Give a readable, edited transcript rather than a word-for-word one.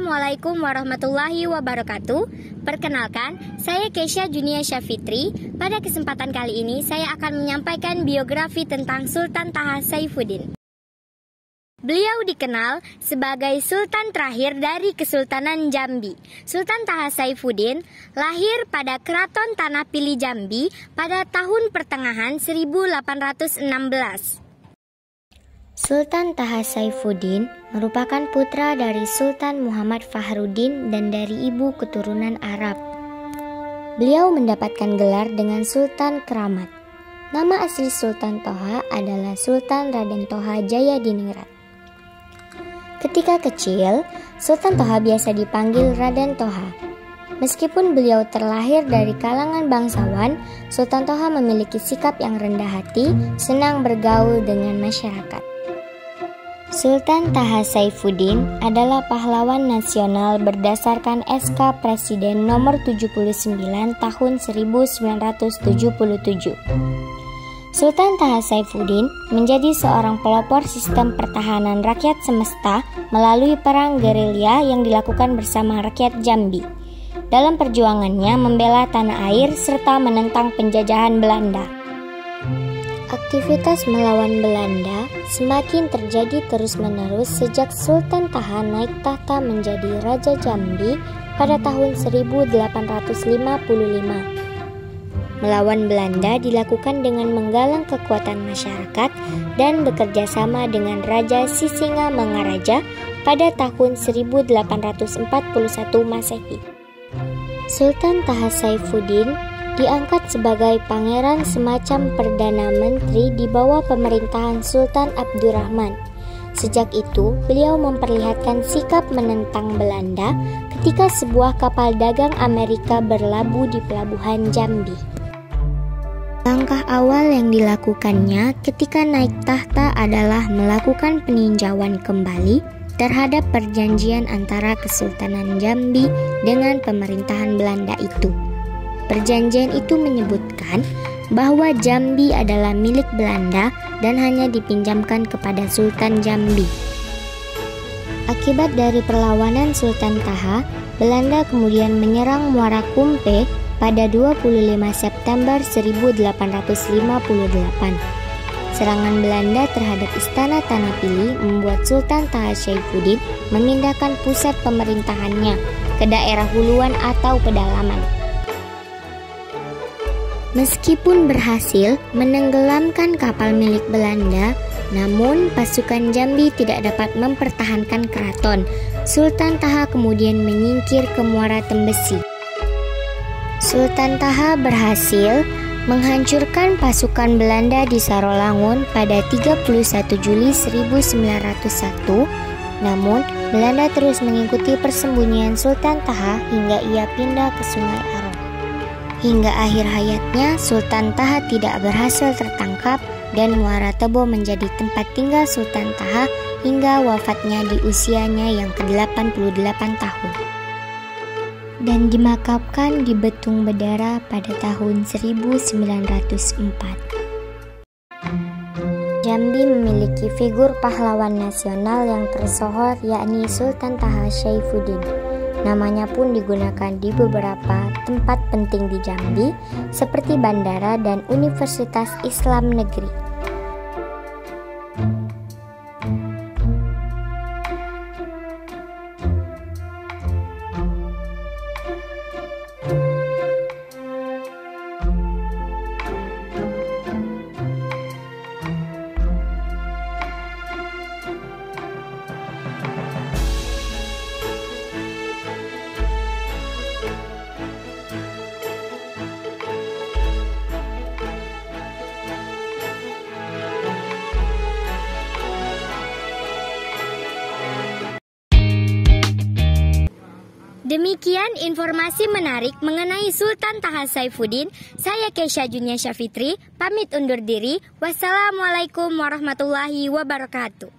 Assalamualaikum warahmatullahi wabarakatuh. Perkenalkan, saya Kesha Junia Syafitri. Pada kesempatan kali ini saya akan menyampaikan biografi tentang Sultan Taha Saifuddin. Beliau dikenal sebagai Sultan terakhir dari Kesultanan Jambi. Sultan Taha Saifuddin lahir pada Keraton Tanah Pili Jambi pada tahun pertengahan 1816. Sultan Taha Saifuddin merupakan putra dari Sultan Muhammad Fahruddin dan dari ibu keturunan Arab. Beliau mendapatkan gelar dengan Sultan Keramat. Nama asli Sultan Toha adalah Sultan Raden Toha Jayadiningrat. Ketika kecil, Sultan Toha biasa dipanggil Raden Toha. Meskipun beliau terlahir dari kalangan bangsawan, Sultan Toha memiliki sikap yang rendah hati, senang bergaul dengan masyarakat. Sultan Taha Saifuddin adalah pahlawan nasional berdasarkan SK Presiden nomor 79 tahun 1977. Sultan Taha Saifuddin menjadi seorang pelopor sistem pertahanan rakyat semesta melalui perang gerilya yang dilakukan bersama rakyat Jambi. Dalam perjuangannya membela tanah air serta menentang penjajahan Belanda. Aktivitas melawan Belanda semakin terjadi terus-menerus sejak Sultan Taha naik tahta menjadi Raja Jambi pada tahun 1855. Melawan Belanda dilakukan dengan menggalang kekuatan masyarakat dan bekerja sama dengan Raja Sisingamangaraja pada tahun 1841 Masehi. Sultan Taha Saifuddin diangkat sebagai pangeran semacam Perdana Menteri di bawah pemerintahan Sultan Abdurrahman. Sejak itu, beliau memperlihatkan sikap menentang Belanda ketika sebuah kapal dagang Amerika berlabuh di pelabuhan Jambi. Langkah awal yang dilakukannya ketika naik tahta adalah melakukan peninjauan kembali terhadap perjanjian antara Kesultanan Jambi dengan pemerintahan Belanda itu. Perjanjian itu menyebutkan bahwa Jambi adalah milik Belanda dan hanya dipinjamkan kepada Sultan Jambi. Akibat dari perlawanan Sultan Taha, Belanda kemudian menyerang Muara Kumpe pada 25 September 1858. Serangan Belanda terhadap Istana Tanah Pili membuat Sultan Taha Saifuddin memindahkan pusat pemerintahannya ke daerah huluan atau pedalaman. Meskipun berhasil menenggelamkan kapal milik Belanda, namun pasukan Jambi tidak dapat mempertahankan keraton. Sultan Taha kemudian menyingkir ke Muara Tembesi. Sultan Taha berhasil menghancurkan pasukan Belanda di Sarolangun pada 31 Juli 1901. Namun, Belanda terus mengikuti persembunyian Sultan Taha hingga ia pindah ke Sungai Arok. Hingga akhir hayatnya, Sultan Taha tidak berhasil tertangkap dan Muara Tebo menjadi tempat tinggal Sultan Taha hingga wafatnya di usianya yang ke-88 tahun. Dan dimakamkan di Betung Bedara pada tahun 1904. Jambi memiliki figur pahlawan nasional yang tersohor yakni Sultan Taha Saifuddin. Namanya pun digunakan di beberapa tempat penting di Jambi seperti bandara dan Universitas Islam Negeri. Demikian informasi menarik mengenai Sultan Taha Saifuddin. Saya Kesha Junia Syafitri, pamit undur diri. Wassalamualaikum warahmatullahi wabarakatuh.